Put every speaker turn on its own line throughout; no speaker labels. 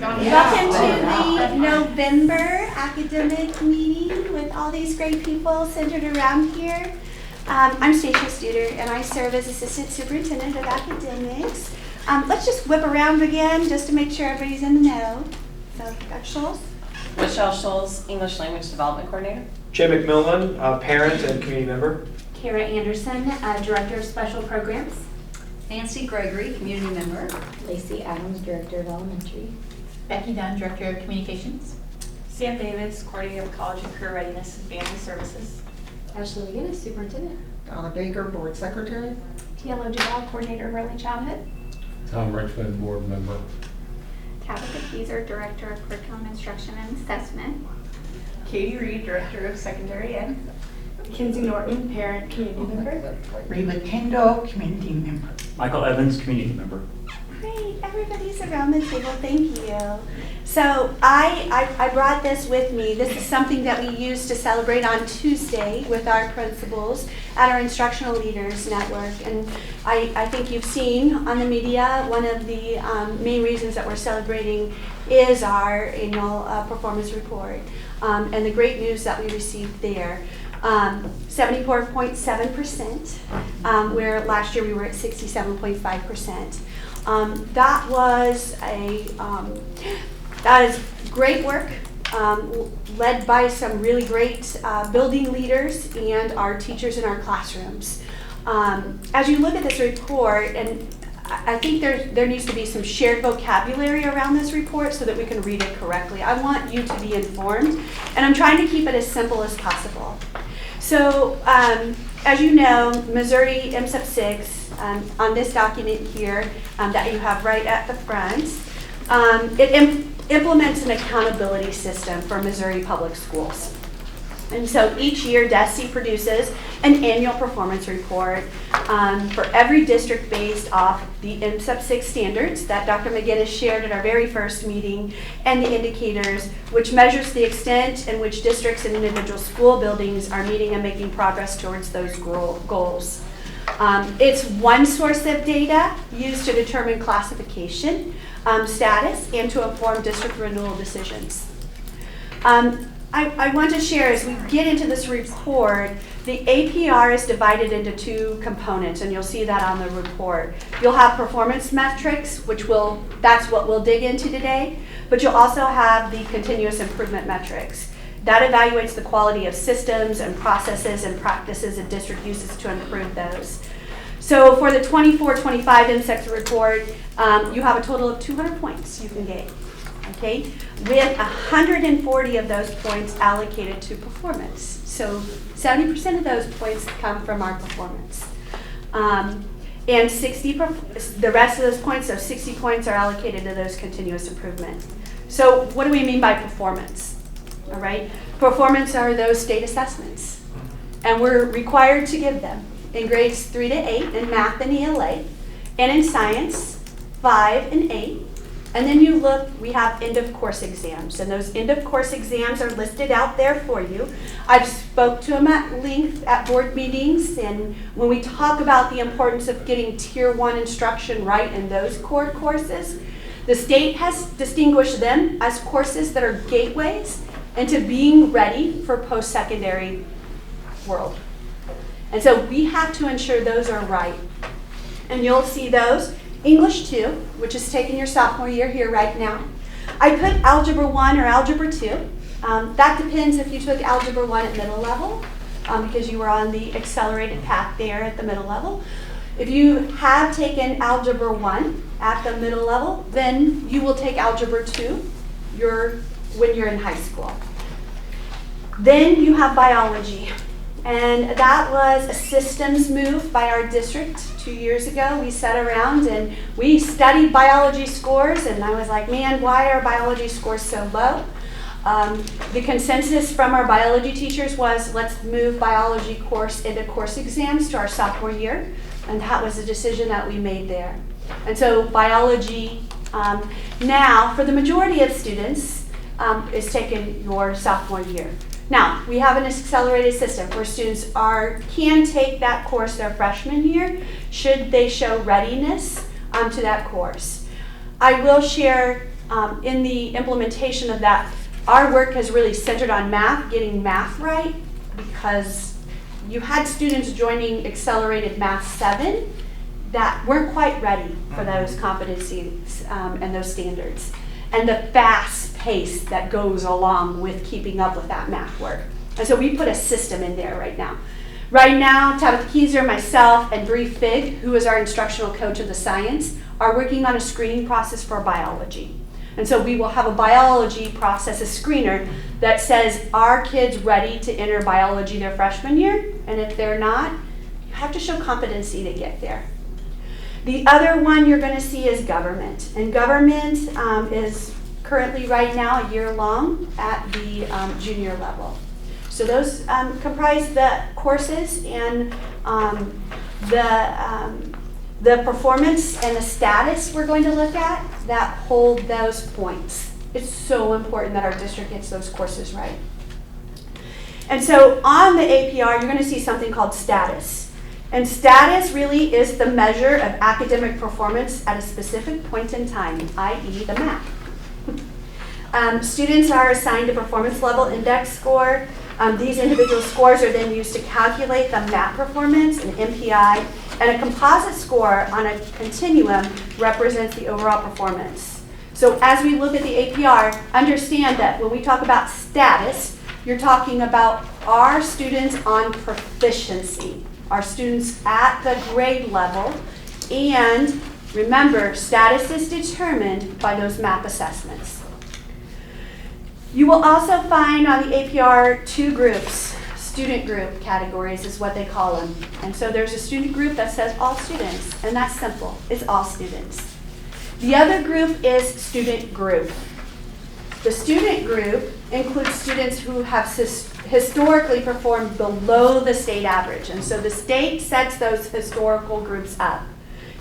Welcome to the November academic meeting with all these great people centered around here. I'm Stacia Studer, and I serve as Assistant Superintendent of Academics. Let's just whip around again just to make sure everybody's in the know. So, Dr. Schultz.
Michelle Schultz, English Language Development Coordinator.
Jay McMillan, parent and community member.
Kara Anderson, Director of Special Programs.
Nancy Gregory, community member.
Lacey Adams, Director of Elementary.
Becky Dunn, Director of Communications.
Sam Davis, Coordinator of College and Career Readiness and Family Services.
Ashley McGinnis, Superintendent.
Donna Baker, Board Secretary.
TLO Duval, Coordinator of Early Childhood.
Tom Richmond, Board Member.
Tabitha Keyser, Director of Curriculum Instruction and Assessment.
Katie Reed, Director of Secondary Ed. Kinsey Norton, Parent Community Member.
Reba Kendall, community member.
Michael Evans, Community Member.
Great, everybody's around the table, thank you. So I brought this with me. This is something that we use to celebrate on Tuesday with our principals at our Instructional Leaders Network. And I think you've seen on the media, one of the main reasons that we're celebrating is our annual performance report and the great news that we received there. 74.7%, where last year we were at 67.5%. That is great work, led by some really great building leaders and our teachers in our classrooms. As you look at this report, and I think there needs to be some shared vocabulary around this report so that we can read it correctly. I want you to be informed, and I'm trying to keep it as simple as possible. So, as you know, Missouri MSIP 6, on this document here that you have right at the front, it implements an accountability system for Missouri public schools. And so each year, DESE produces an annual performance report for every district based off the MSIP 6 standards that Dr. McGinnis shared at our very first meeting, and the indicators, which measures the extent in which districts and individual school buildings are meeting and making progress towards those goals. It's one source of data used to determine classification, status, and to inform district renewal decisions. I want to share, as we get into this report, the APR is divided into two components, and you'll see that on the report. You'll have performance metrics, that's what we'll dig into today, but you'll also have the continuous improvement metrics. That evaluates the quality of systems and processes and practices a district uses to improve those. So for the 24-25 MSEC report, you have a total of 200 points you can gain. Okay, with 140 of those points allocated to performance. So 70% of those points come from our performance. And the rest of those points, so 60 points, are allocated to those continuous improvement. So what do we mean by performance? All right, performance are those state assessments. And we're required to give them in grades 3 to 8 in math and ELA, and in science, 5 and 8. And then you look, we have end of course exams, and those end of course exams are listed out there for you. I've spoke to them at length at board meetings, and when we talk about the importance of getting tier 1 instruction right in those core courses, the state has distinguished them as courses that are gateways into being ready for post-secondary world. And so we have to ensure those are right. And you'll see those. English 2, which is taking your sophomore year here right now. I put Algebra 1 or Algebra 2. That depends if you took Algebra 1 at middle level, because you were on the accelerated path there at the middle level. If you have taken Algebra 1 at the middle level, then you will take Algebra 2 when you're in high school. Then you have biology. And that was a systems move by our district 2 years ago. We sat around and we studied biology scores, and I was like, man, why are biology scores so low? The consensus from our biology teachers was, let's move biology course into course exams to our sophomore year, and that was a decision that we made there. And so biology now, for the majority of students, is taken your sophomore year. Now, we have an accelerated system where students can take that course their freshman year should they show readiness to that course. I will share in the implementation of that, our work has really centered on math, getting math right, because you had students joining Accelerated Math 7 that weren't quite ready for those competencies and those standards, and the fast pace that goes along with keeping up with that math work. And so we put a system in there right now. Right now, Tabitha Kieser, myself, and Bree Fig, who is our instructional coach of the science, are working on a screening process for biology. And so we will have a biology process, a screener, that says, are kids ready to enter biology their freshman year? And if they're not, you have to show competency to get there. The other one you're going to see is government. And government is currently right now a year long at the junior level. So those comprise the courses and the performance and the status we're going to look at that hold those points. It's so important that our district gets those courses right. And so on the APR, you're going to see something called status. And status really is the measure of academic performance at a specific point in time, i.e. the math. Students are assigned a performance level index score. These individual scores are then used to calculate the MAP performance, an MPI, and a composite score on a continuum represents the overall performance. So as we look at the APR, understand that when we talk about status, you're talking about our students on proficiency, our students at the grade level, and remember, status is determined by those MAP assessments. You will also find on the APR 2 groups. Student group categories is what they call them. And so there's a student group that says all students, and that's simple. It's all students. The other group is student group. The student group includes students who have historically performed below the state average. And so the state sets those historical groups up.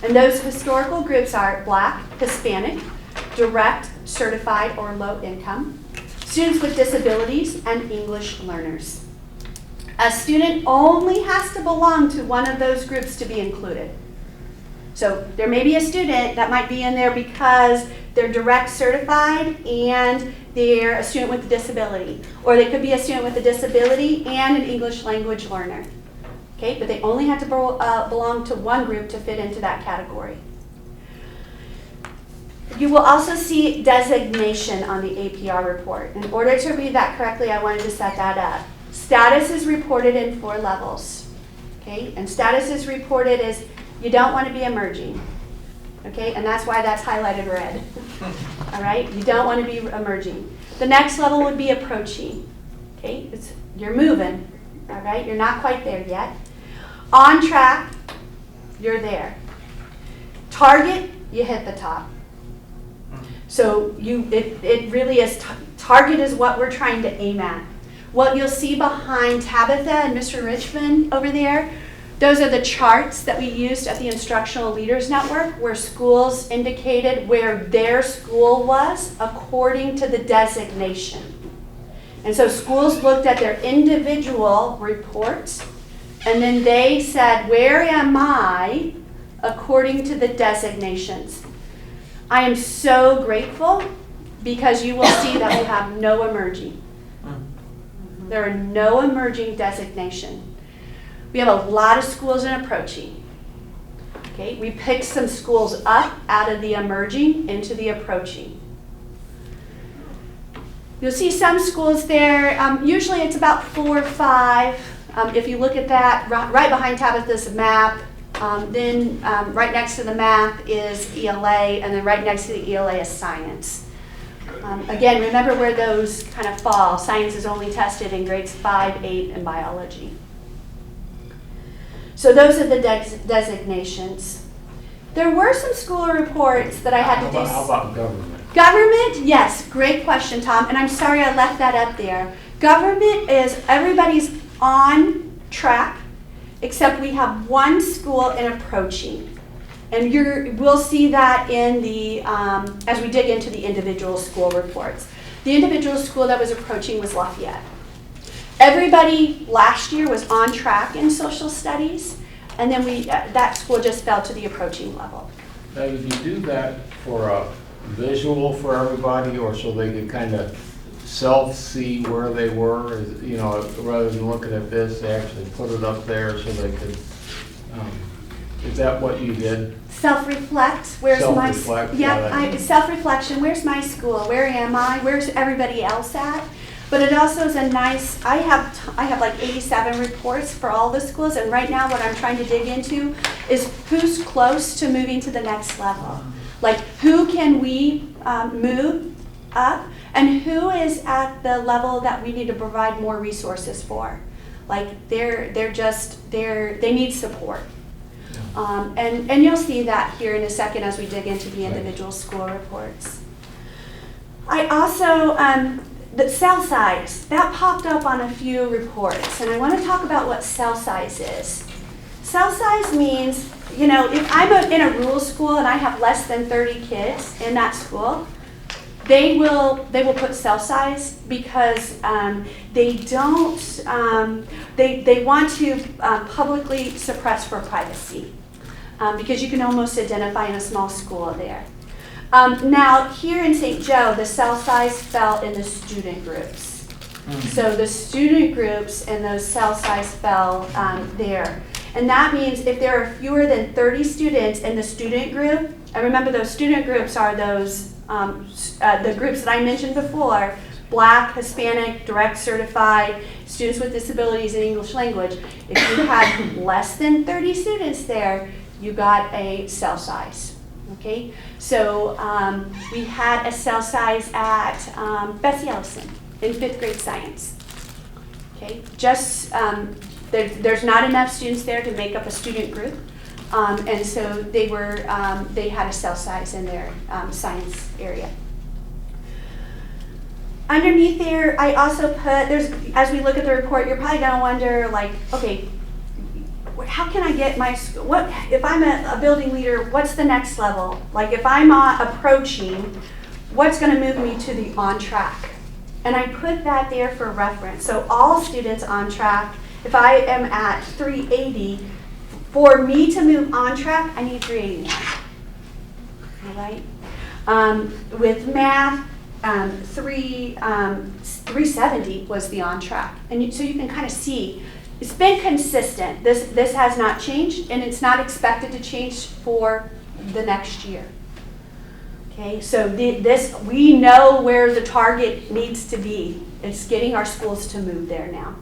And those historical groups are Black, Hispanic, direct, certified, or low income, students with disabilities, and English learners. A student only has to belong to one of those groups to be included. So there may be a student that might be in there because they're direct certified and they're a student with a disability. Or they could be a student with a disability and an English language learner. Okay, but they only have to belong to one group to fit into that category. You will also see designation on the APR report. In order to read that correctly, I wanted to set that up. Status is reported in 4 levels, okay? And status is reported as you don't want to be emerging, okay? And that's why that's highlighted red, all right? You don't want to be emerging. The next level would be approaching, okay? You're moving, all right? You're not quite there yet. On track, you're there. Target, you hit the top. So it really is, target is what we're trying to aim at. What you'll see behind Tabitha and Mr. Richmond over there, those are the charts that we used at the Instructional Leaders Network where schools indicated where their school was according to the designation. And so schools looked at their individual reports and then they said, where am I according to the designations? I am so grateful because you will see that we have no emerging. There are no emerging designation. We have a lot of schools in approaching. Okay, we picked some schools up out of the emerging into the approaching. You'll see some schools there. Usually it's about 4 or 5. If you look at that, right behind Tabitha's map, then right next to the math is ELA, and then right next to the ELA is science. Again, remember where those kind of fall. Science is only tested in grades 5, 8, and biology. So those are the designations. There were some school reports that I had to do.
How about government?
Government, yes, great question, Tom, and I'm sorry I left that up there. Government is everybody's on track, except we have one school in approaching. And we'll see that in the, as we dig into the individual school reports. The individual school that was approaching was Lafayette. Everybody last year was on track in social studies, and then that school just fell to the approaching level.
Now, if you do that for
visual for everybody, or so they could kind of self-see where they were? You know, rather than looking at this, they actually put it up there so they could, is that what you did?
Self-reflect, where's my,
Self-reflect,
yep, self-reflection, where's my school, where am I, where's everybody else at? But it also is a nice, I have like 87 reports for all the schools, and right now what I'm trying to dig into is who's close to moving to the next level. Like, who can we move up, and who is at the level that we need to provide more resources for. Like, they need support. And you'll see that here in a second as we dig into the individual school reports. I also, the cell size, that popped up on a few reports, and I want to talk about what cell size is. Cell size means, you know, if I'm in a rural school and I have less than 30 kids in that school, they will put cell size because they don't, they want to publicly suppress for privacy because you can almost identify in a small school there. Now, here in St. Joe, the cell size fell in the student groups. So the student groups and those cell size fell there. And that means if there are fewer than 30 students in the student group, and remember those student groups are those, the groups that I mentioned before, Black, Hispanic, direct certified, students with disabilities in English language. If you had less than 30 students there, you got a cell size. Okay, so we had a cell size at Bessie Ellison in 5th grade science. Okay, just there's not enough students there to make up a student group, and so they had a cell size in their science area. Underneath there, I also put, as we look at the report, you're probably gonna wonder, like, okay, how can I get my, if I'm a building leader, what's the next level? Like, if I'm approaching, what's gonna move me to the on track? And I put that there for reference. So all students on track, if I am at 380, for me to move on track, I need 389. All right? With math, 370 was the on track. And so you can kind of see, it's been consistent. This has not changed, and it's not expected to change for the next year. Okay, so we know where the target needs to be. It's getting our schools to move there now.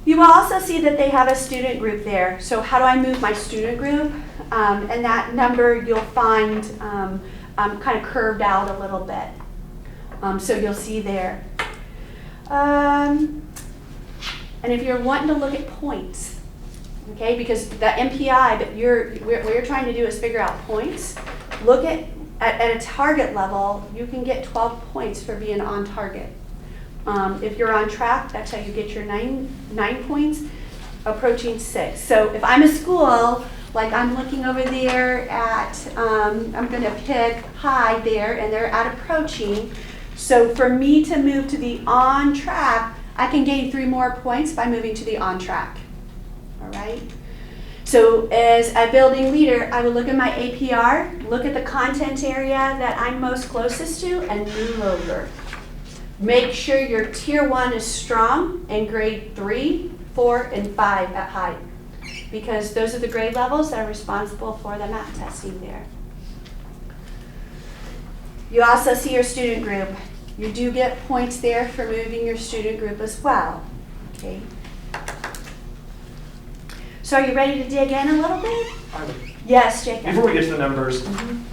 You will also see that they have a student group there. So how do I move my student group? And that number you'll find kind of curved out a little bit. So you'll see there. And if you're wanting to look at points, okay, because the MPI, but what you're trying to do is figure out points. Look at a target level, you can get 12 points for being on target. If you're on track, that's how you get your 9 points, approaching 6. So if I'm a school, like I'm looking over there at, I'm going to pick high there, and they're at approaching. So for me to move to the on track, I can gain 3 more points by moving to the on track. All right? So as a building leader, I would look at my APR, look at the content area that I'm most closest to, and move over. Make sure your tier 1 is strong in grade 3, 4, and 5 at height, because those are the grade levels that are responsible for the math testing there. You also see your student group. You do get points there for moving your student group as well. Okay. So are you ready to dig in a little bit? Yes, Jacob.
Before we get to the numbers,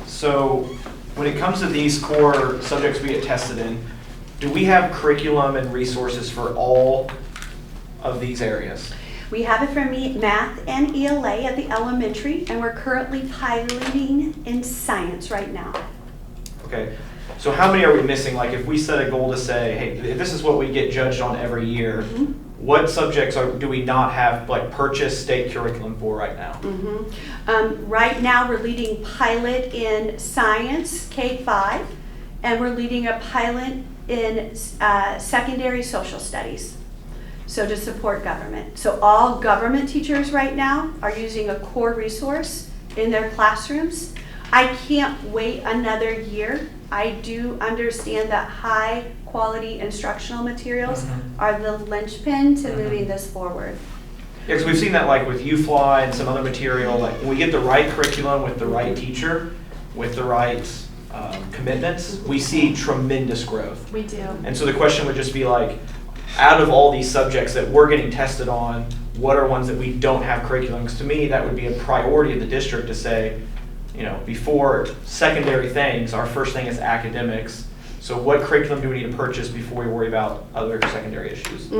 so when it comes to these core subjects we get tested in, do we have curriculum and resources for all of these areas?
We have it for math and ELA at the elementary, and we're currently piloting in science right now.
Okay, so how many are we missing? Like, if we set a goal to say, hey, this is what we get judged on every year, what subjects do we not have like purchased state curriculum for right now?
Right now we're leading pilot in science, K-5, and we're leading a pilot in secondary social studies, so to support government. So all government teachers right now are using a core resource in their classrooms. I can't wait another year. I do understand that high quality instructional materials are the linchpin to moving this forward.
Yeah, because we've seen that like with UFLA and some other material, like when we get the right curriculum with the right teacher, with the right commitments, we see tremendous growth.
We do.
And so the question would just be like, out of all these subjects that we're getting tested on, what are ones that we don't have curriculums? To me, that would be a priority of the district to say, you know, before secondary things, our first thing is academics. So what curriculum do we need to purchase before we worry about other secondary issues?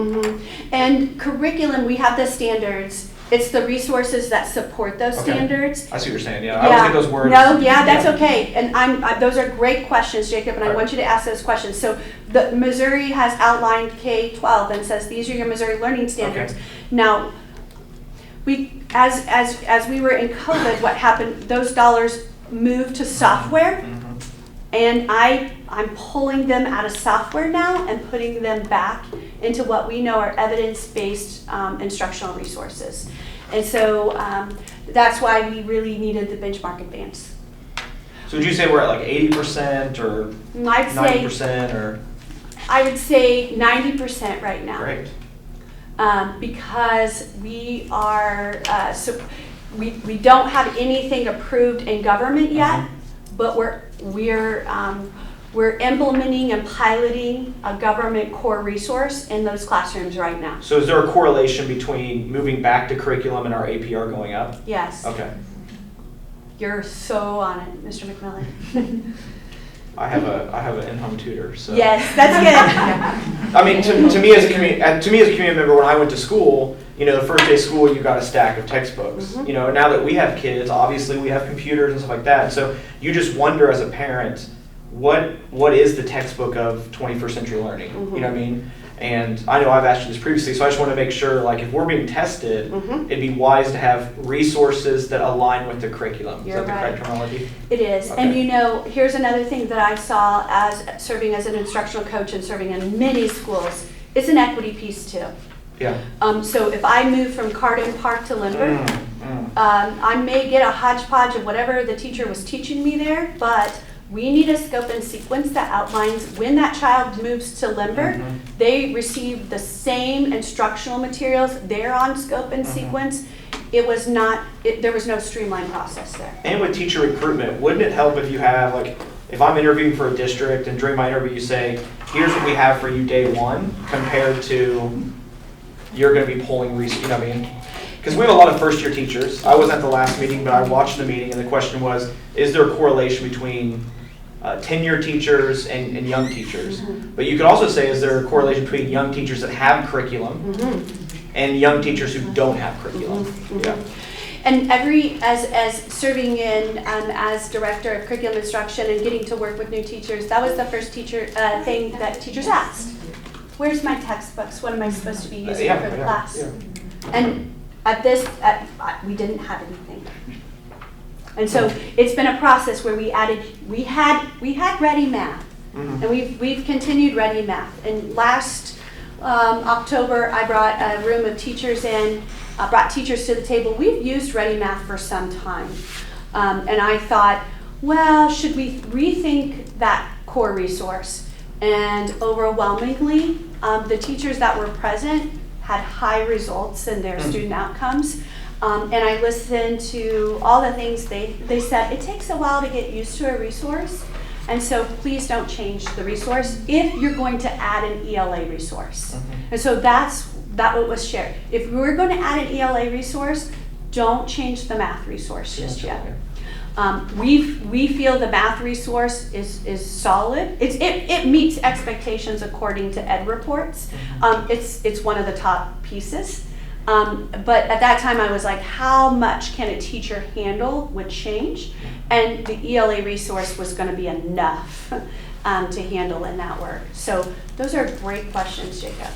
And curriculum, we have the standards. It's the resources that support those
Okay.
standards.
I see what you're saying, yeah. I always get those words.
No, yeah, that's okay. And those are great questions, Jacob, and I
Right.
want you to ask those questions. So the Missouri has outlined K-12 and says these are your Missouri learning standards.
Okay.
Now, as we were in COVID, what happened, those dollars moved to software. And I'm pulling them out of software now and putting them back into what we know are evidence-based instructional resources. And so that's why we really needed the benchmark advance.
So would you say we're at like 80% or
I'd say
90% or?
I would say 90% right now.
Great.
Because we are, we don't have anything approved in government yet, but we're implementing and piloting a government core resource in those classrooms right now.
So is there a correlation between moving back to curriculum and our APR going up?
Yes.
Okay.
You're so on it, Mr. McMillan.
I have an in-home tutor, so.
Yes, that's good.
I mean, to me as a community member, when I went to school, you know, the first day of school, you got a stack of textbooks. You know, now that we have kids, obviously we have computers and stuff like that. So you just wonder as a parent, what is the textbook of 21st century learning? You know what I mean? And I know I've asked you this previously, so I just want to make sure, like, if we're being tested, it'd be wise to have resources that align with the curriculum.
You're
Is that the
right.
correct terminology?
It is.
Okay.
And you know, here's another thing that I saw as serving as an instructional coach and serving in many schools. It's an equity piece too.
Yeah.
So if I move from Carden Park to Limber, I may get a hodgepodge of whatever the teacher was teaching me there, but we need a scope and sequence that outlines when that child moves to Limber, they receive the same instructional materials. They're on scope and sequence. It was not, there was no streamlined process there.
And with teacher recruitment, wouldn't it help if you have, like, if I'm interviewing for a district and during my interview you say, here's what we have for you day one, compared to you're going to be pulling research, you know what I mean? Because we have a lot of first-year teachers. I wasn't at the last meeting, but I watched the meeting, and the question was, is there a correlation between tenured teachers and young teachers? But you could also say, is there a correlation between young teachers that have curriculum and young teachers who don't have curriculum? Yeah.
And as serving in as director of curriculum instruction and getting to work with new teachers, that was the first thing that teachers asked. Where's my textbooks? What am I supposed to be using for the class?
Yeah.
And we didn't have anything. And so it's been a process where we had Ready Math, and we've continued Ready Math. And last October, I brought a room of teachers in, brought teachers to the table. We've used Ready Math for some time, and I thought, well, should we rethink that core resource? And overwhelmingly, the teachers that were present had high results in their student outcomes. And I listened to all the things they said. It takes a while to get used to a resource, and so please don't change the resource if you're going to add an ELA resource. And so that what was shared. If we're going to add an ELA resource, don't change the math resource just yet. We feel the math resource is solid. It meets expectations according to Ed reports. It's one of the top pieces. But at that time I was like, how much can a teacher handle with change? And the ELA resource was going to be enough to handle in that work. So those are great questions, Jacob.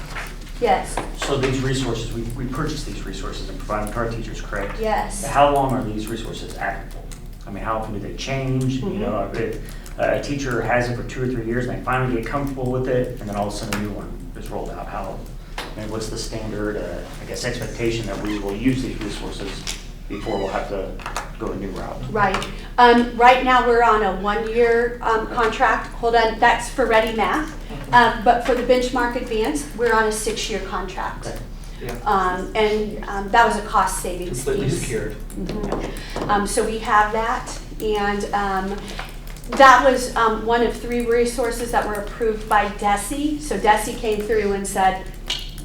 Yes.
So these resources, we purchase these resources and provide them to our teachers, correct?
Yes.
How long are these resources active? I mean, how often do they change? You know, if a teacher has it for 2 or 3 years and they finally get comfortable with it, and then all of a sudden a new one is rolled out, what's the standard, I guess, expectation that we will use these resources before we'll have to go a new route.
Right. Right now, we're on a 1-year contract. Hold on, that's for Ready Math. But for the Benchmark Advanced, we're on a 6-year contract.
Okay.
Yeah.
And that was a cost savings
Completely
piece.
secured.
So we have that, and that was one of 3 resources that were approved by DESE. So DESE came through and said,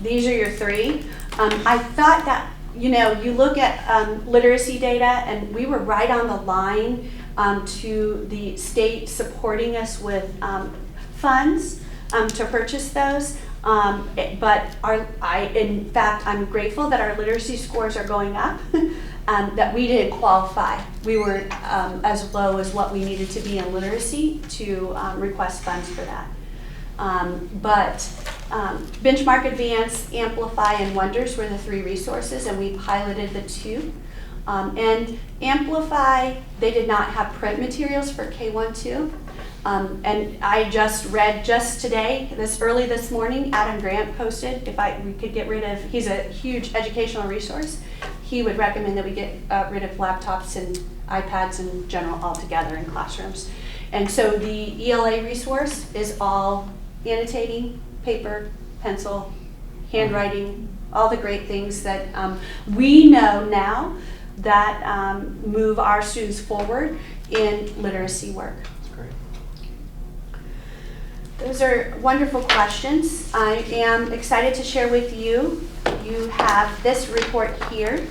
these are your 3. I thought that, you know, you look at literacy data, and we were right on the line to the state supporting us with funds to purchase those. But in fact, I'm grateful that our literacy scores are going up, that we didn't qualify. We were as low as what we needed to be in literacy to request funds for that. But Benchmark Advance, Amplify, and Wonders were the 3 resources, and we piloted the 2. And Amplify, they did not have print materials for K-1-2. And I just read just today, early this morning, Adam Grant posted, we could get rid of, he's a huge educational resource, he would recommend that we get rid of laptops and iPads in general altogether in classrooms. And so the ELA resource is all annotating, paper, pencil, handwriting, all the great things that we know now that move our students forward in literacy work. Those are wonderful questions. I am excited to share with you. You have this report here,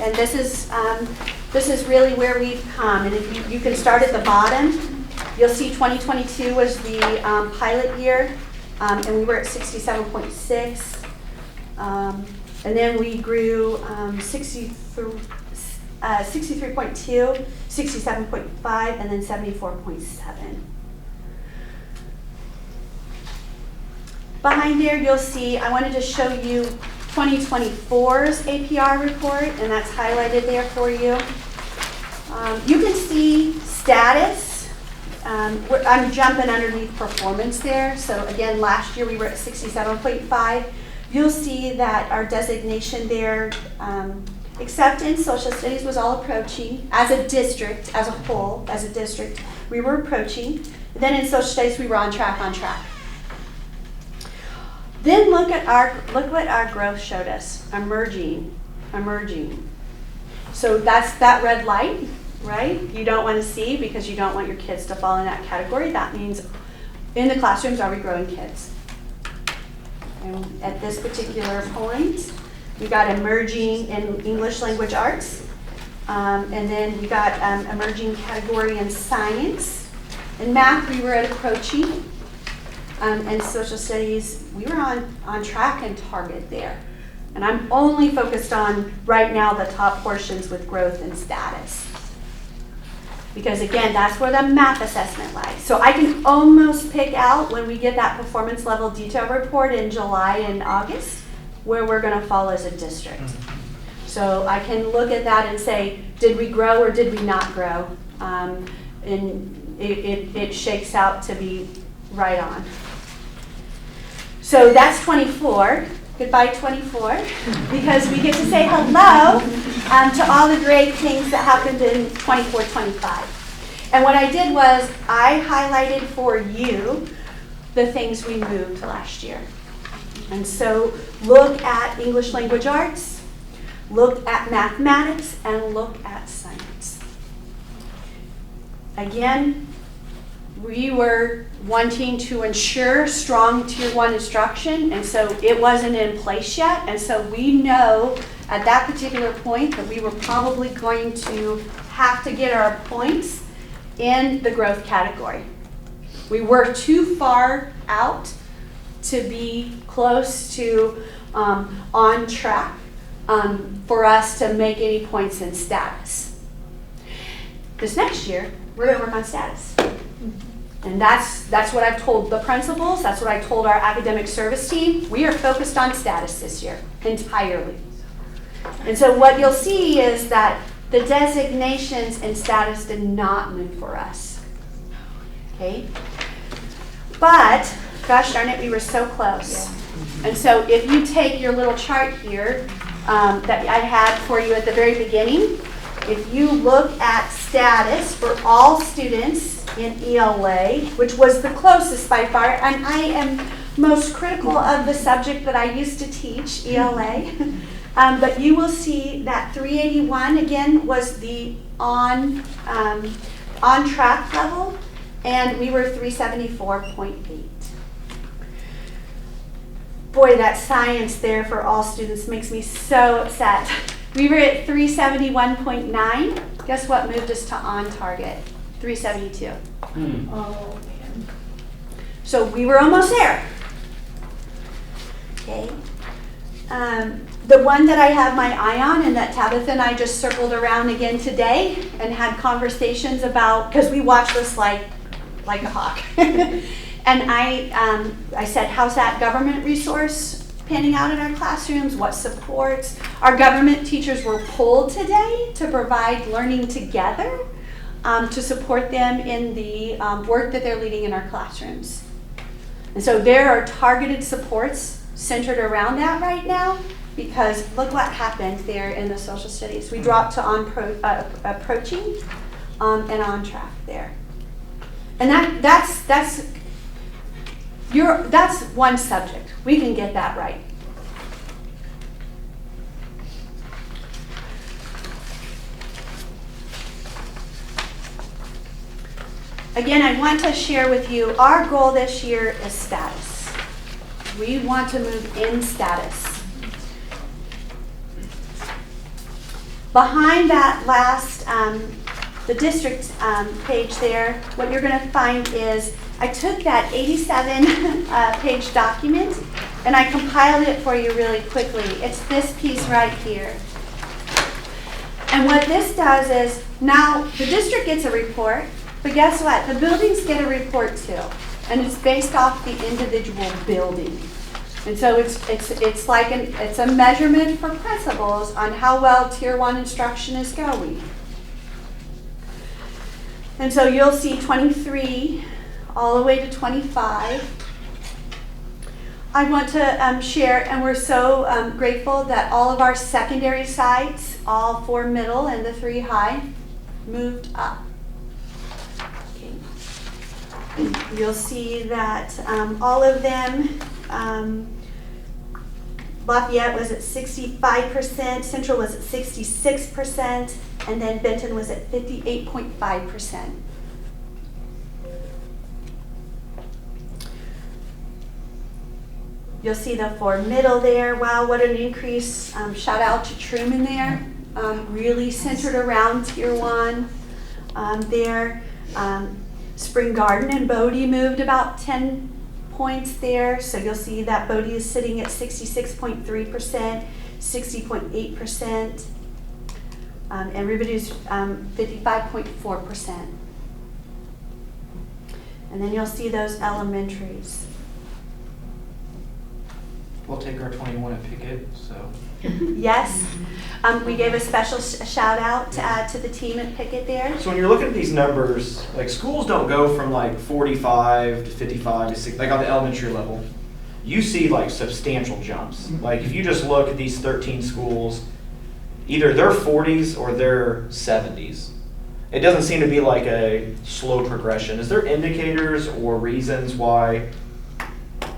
and this is really where we've come. And if you can start at the bottom, you'll see 2022 was the pilot year, and we were at 67.6. And then we grew 63.2, 67.5, and then 74.7. Behind there, you'll see, I wanted to show you 2024's APR report, and that's highlighted there for you. You can see status. I'm jumping underneath performance there. So again, last year we were at 67.5. You'll see that our designation there, acceptance, social studies was all approaching. As a district, as a whole, as a district, we were approaching. Then in social studies, we were on track. Then look what our growth showed us. Emerging. So that's that red light, right? You don't want to see because you don't want your kids to fall in that category. That means in the classrooms, are we growing kids? And at this particular point, we got emerging in English language arts. And then we got emerging category in science. In math, we were at approaching. And social studies, we were on track and target there. And I'm only focused on, right now, the top portions with growth and status. Because again, that's where the math assessment lies. So I can almost pick out, when we get that performance level detail report in July and August, where we're going to fall as a district. So I can look at that and say, did we grow or did we not grow? And it shakes out to be right on. So that's 24. Goodbye 24, because we get to say hello to all the great things that happened in 24, 25. And what I did was I highlighted for you the things we moved last year. And so look at English language arts, look at mathematics, and look at science. Again, we were wanting to ensure strong Tier 1 instruction, and so it wasn't in place yet. And so we know at that particular point that we were probably going to have to get our points in the growth category. We were too far out to be close to on track for us to make any points in status. This next year, we're going to work on status. And that's what I've told the principals, that's what I told our academic service team. We are focused on status this year, entirely. And so what you'll see is that the designations and status did not move for us. Okay? But, gosh darn it, we were so close. And so if you take your little chart here that I had for you at the very beginning, if you look at status for all students in ELA, which was the closest by far, and I am most critical of the subject that I used to teach, ELA, but you will see that 381 again was the on track level, and we were 374.8. Boy, that science there for all students makes me so upset. We were at 371.9. Guess what moved us to on target? 372.
Oh, man.
So we were almost there. Okay. The one that I have my eye on and that Tabitha and I just circled around again today and had conversations about, because we watch this like a hawk. And I said, how's that government resource panning out in our classrooms? What supports? Our government teachers were pulled today to provide learning together to support them in the work that they're leading in our classrooms. And so there are targeted supports centered around that right now, because look what happened there in the social studies. We dropped to approaching and on track there. And that's one subject. We can get that right. Again, I want to share with you, our goal this year is status. We want to move in status. Behind that last, the district page there, what you're going to find is I took that 87 page document and I compiled it for you really quickly. It's this piece right here. And what this does is, now the district gets a report, but guess what? The buildings get a report too. And it's based off the individual building. And so it's like it's a measurement for principals on how well Tier 1 instruction is going. And so you'll see 23 all the way to 25. I want to share, and we're so grateful that all of our secondary sites, all 4 middle and the 3 high, moved up. Okay. You'll see that all of them, Lafayette was at 65%, Central was at 66%, and then Benton was at 58.5%. You'll see the 4 middle there. Wow, what an increase. Shout out to Truman there. Really centered around Tier 1 there. Spring Garden and Bodie moved about 10 points there. So you'll see that Bodie is sitting at 66.3%, 60.8%, and Riverview's 55.4%. And then you'll see those elementaries.
We'll take our 21 at Pickett, so.
Yes, we gave a special shout out to the team at Pickett there.
So when you're looking at these numbers, like schools don't go from like 45 to 55 to 60, like on the elementary level. You see like substantial jumps. Like if you just look at these 13 schools, either they're 40s or they're 70s. It doesn't seem to be like a slow progression. Is there indicators or reasons why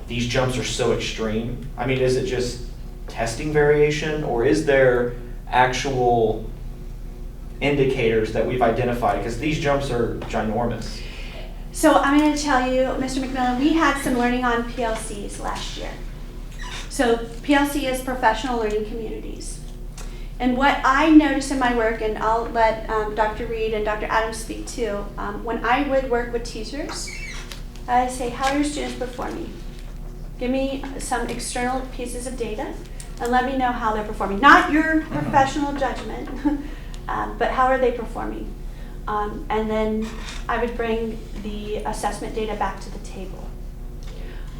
these jumps are so extreme? I mean, is it just testing variation, or is there actual indicators that we've identified? Because these jumps are ginormous.
So I'm going to tell you, Mr. McMillan, we had some learning on PLCs last year. So PLC is professional learning communities. And what I noticed in my work, and I'll let Dr. Reed and Dr. Adams speak too, when I would work with teachers, I say, how are your students performing? Give me some external pieces of data and let me know how they're performing. Not your professional judgment, but how are they performing? And then I would bring the assessment data back to the table.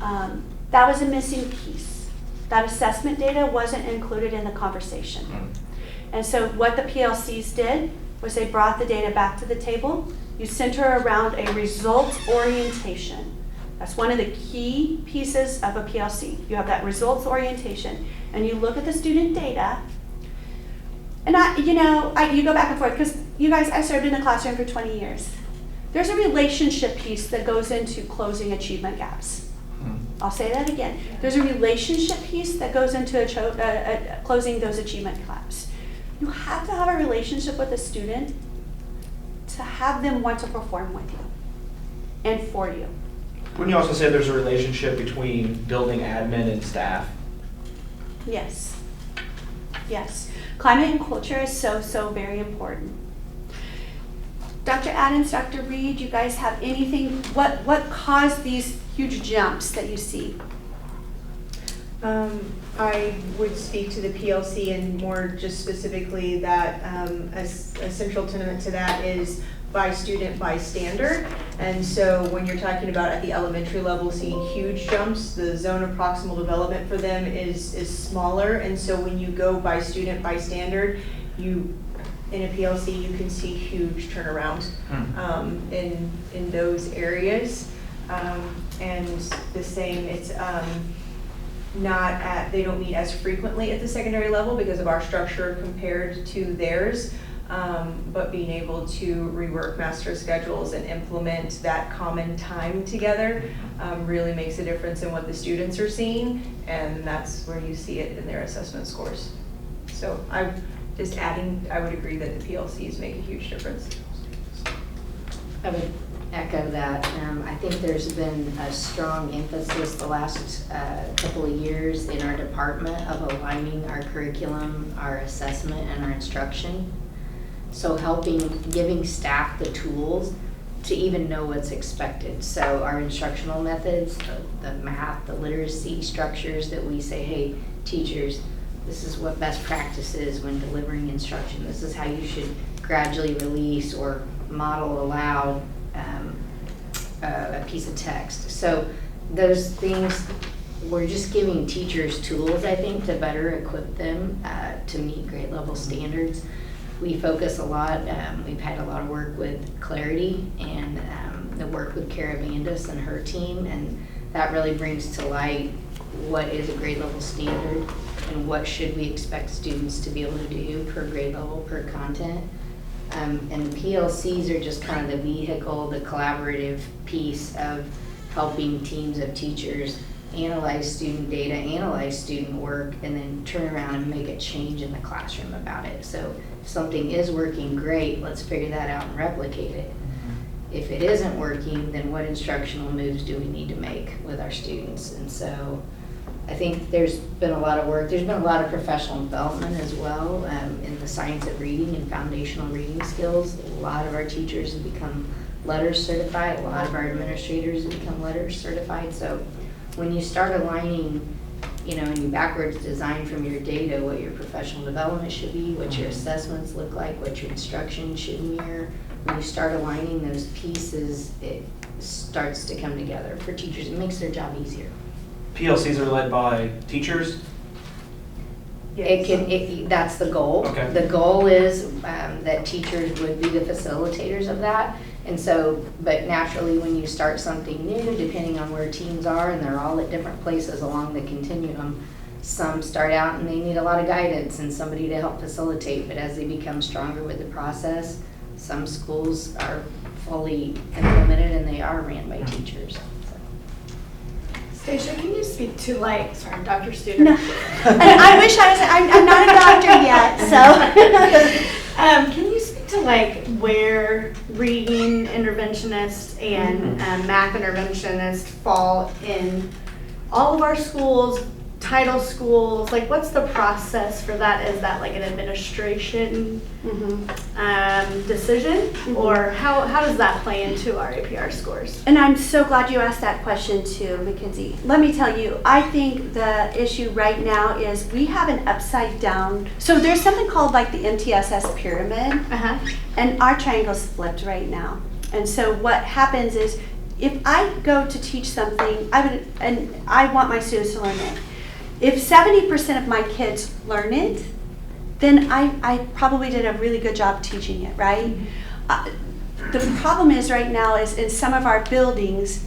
That was a missing piece. That assessment data wasn't included in the conversation. And so what the PLCs did was they brought the data back to the table. You center around a results orientation. That's one of the key pieces of a PLC. You have that results orientation, and you look at the student data. And you go back and forth, because you guys, I served in the classroom for 20 years. There's a relationship piece that goes into closing achievement gaps. I'll say that again. There's a relationship piece that goes into closing those achievement gaps. You have to have a relationship with a student to have them want to perform with you and for you.
Wouldn't you also say there's a relationship between building admin and staff?
Yes. Yes. Climate and culture is so, so very important. Dr. Adams, Dr. Reed, you guys have anything, what caused these huge jumps that you see?
I would speak to the PLC and more just specifically that a central tenet to that is by student, by standard. And so when you're talking about at the elementary level seeing huge jumps, the zone of proximal development for them is smaller. And so when you go by student, by standard, in a PLC you can see huge turnaround in those areas. And the same, it's they don't meet as frequently at the secondary level because of our structure compared to theirs. But being able to rework master schedules and implement that common time together really makes a difference in what the students are seeing, and that's where you see it in their assessment scores. So I would agree that the PLCs make a huge difference.
I would echo that. I think there's been a strong emphasis the last couple of years in our department of aligning our curriculum, our assessment, and our instruction. So giving staff the tools to even know what's expected. So our instructional methods, the math, the literacy structures that we say, hey, teachers, this is what best practice is when delivering instruction. This is how you should gradually release or model aloud a piece of text. So those things, we're just giving teachers tools, I think, to better equip them to meet grade level standards. We focus a lot, we've had a lot of work with Clarity and the work with Kara Vandis and her team, and that really brings to light what is a grade level standard and what should we expect students to be able to do per grade level, per content. And the PLCs are just kind of the vehicle, the collaborative piece of helping teams of teachers analyze student data, analyze student work, and then turn around and make a change in the classroom about it. So if something is working great, let's figure that out and replicate it. If it isn't working, then what instructional moves do we need to make with our students? And so I think there's been a lot of work. There's been a lot of professional development as well in the science of reading and foundational reading skills. A lot of our teachers have become LETRS certified. A lot of our administrators have become LETRS certified. So when you start aligning, and you backwards design from your data what your professional development should be, what your assessments look like, what your instruction should mirror, when you start aligning those pieces, it starts to come together for teachers. It makes their job easier.
PLCs are led by teachers?
Yes. That's the goal.
Okay.
The goal is that teachers would be the facilitators of that. And so, but naturally when you start something new, depending on where teams are, and they're all at different places along the continuum, some start out and they need a lot of guidance and somebody to help facilitate, but as they become stronger with the process, some schools are fully implemented and they are ran by teachers.
Stacia, can you speak to sorry, Dr. Studer?
No. I wish I'm not a doctor yet, so.
Can you speak to where reading interventionists and math interventionists fall in all of our schools, title schools? What's the process for that? Is that an administration decision? Or how does that play into our APR scores?
And I'm so glad you asked that question too, Mackenzie. Let me tell you, I think the issue right now is we have an upside down. So there's something called the MTSS pyramid, and our triangle's flipped right now. And so what happens is, if I go to teach something, I want my students to learn it. If 70% of my kids learn it, then I probably did a really good job teaching it, right? The problem is right now is in some of our buildings,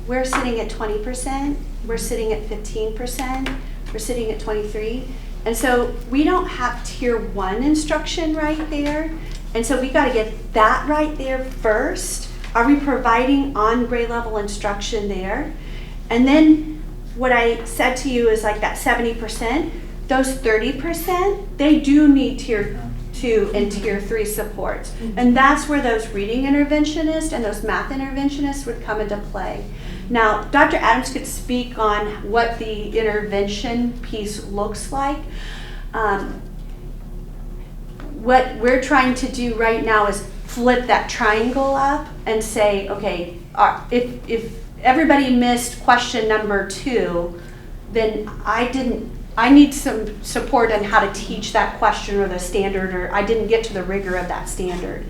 we're sitting at 20%, we're sitting at 15%, we're sitting at 23%. And so we don't have tier 1 instruction right there. And so we got to get that right there first. Are we providing on grade level instruction there? And then what I said to you is like that 70%, those 30%, they do need tier 2 and tier 3 support. And that's where those reading interventionists and those math interventionists would come into play. Now, Dr. Adams could speak on what the intervention piece looks like. What we're trying to do right now is flip that triangle up and say, okay, if everybody missed question number 2, then I need some support on how to teach that question or the standard, or I didn't get to the rigor of that standard.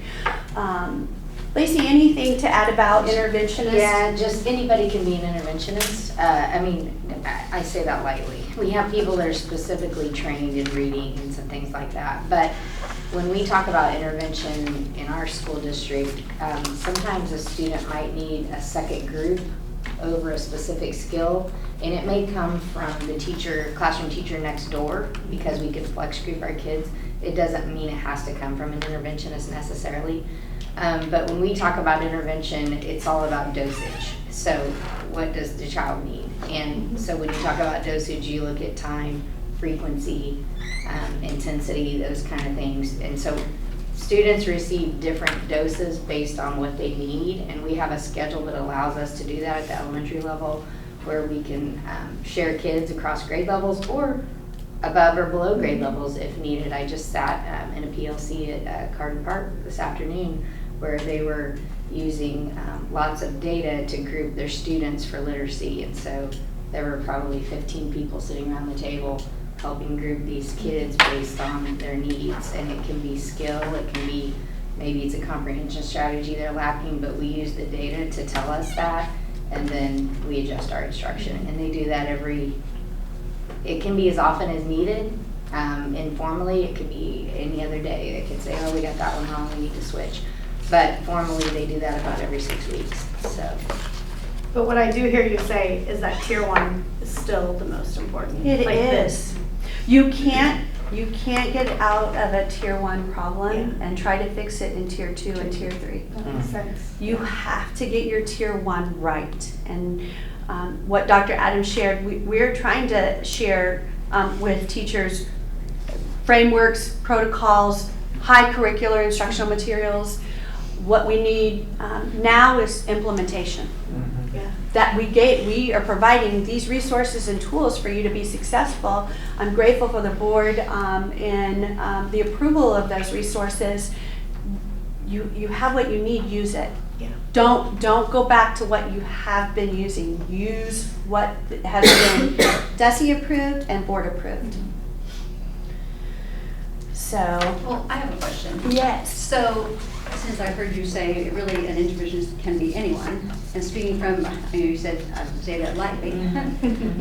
Lacey, anything to add about interventionists?
Yeah, just anybody can be an interventionist. I mean, I say that lightly. We have people that are specifically trained in reading and some things like that. But when we talk about intervention in our school district, sometimes a student might need a second group over a specific skill, and it may come from the teacher, classroom teacher next door, because we can flex group our kids. It doesn't mean it has to come from an interventionist necessarily. But when we talk about intervention, it's all about dosage. So what does the child need? And so when you talk about dosage, you look at time, frequency, intensity, those kind of things. And so students receive different doses based on what they need, and we have a schedule that allows us to do that at the elementary level, where we can share kids across grade levels or above or below grade levels if needed. I just sat in a PLC at Carden Park this afternoon where they were using lots of data to group their students for literacy, and so there were probably 15 people sitting around the table helping group these kids based on their needs. And it can be skill, it can be maybe it's a comprehension strategy they're lacking, but we use the data to tell us that, and then we adjust our instruction. And they do that it can be as often as needed. Informally, it could be any other day. They could say, oh, we got that one wrong, we need to switch. But formally, they do that about every 6 weeks. So.
But what I do hear you say is that tier 1 is still the most important.
It
like
is. You can't get out of a tier 1 problem and try to fix it in tier 2 and tier 3.
That makes sense.
You have to get your tier 1 right. And what Dr. Adams shared, we're trying to share with teachers frameworks, protocols, high curricular instructional materials. What we need now is implementation.
Yeah.
That we are providing these resources and tools for you to be successful. I'm grateful for the board in the approval of those resources. You have what you need, use it.
Yeah.
Don't go back to what you have been using. Use what has been DESE approved and board approved. So.
Well, I have a question.
Yes.
So, since I heard you say really an interventionist can be anyone, and speaking from, I know you said, I would say that lightly,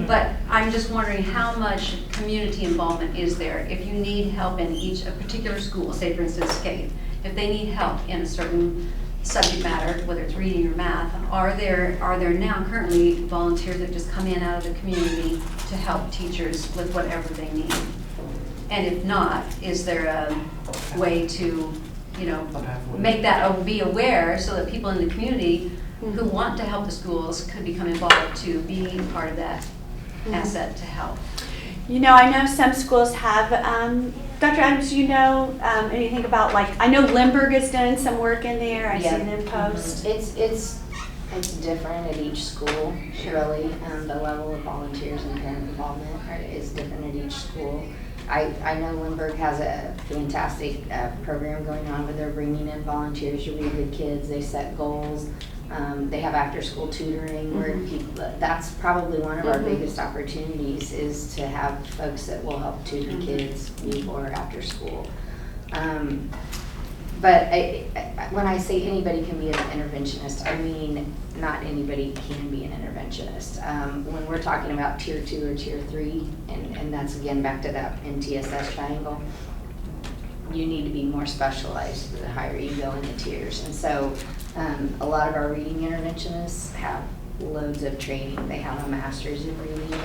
but I'm just wondering how much community involvement is there if you need help in a particular school, say for instance SCAPE, if they need help in a certain subject matter, whether it's reading or math, are there now currently volunteers that just come in out of the community to help teachers with whatever they need? And if not, is there a way to, make that, be aware so that people in the community who want to help the schools could become involved to be part of that asset to help?
I know some schools have, Dr. Adams, anything about I know Lindbergh has done some work in there. I see them post.
It's different at each school, really. The level of volunteers and parent involvement is different at each school. I know Lindbergh has a fantastic program going on where they're bringing in volunteers, really good kids. They set goals. They have after-school tutoring where that's probably one of our biggest opportunities is to have folks that will help tutor kids before or after school. But when I say anybody can be an interventionist, I mean not anybody can be an interventionist. When we're talking about tier 2 or tier 3, and that's again back to that MTSS triangle, you need to be more specialized the higher you go in the tiers. And so a lot of our reading interventionists have loads of training. They have a master's in reading.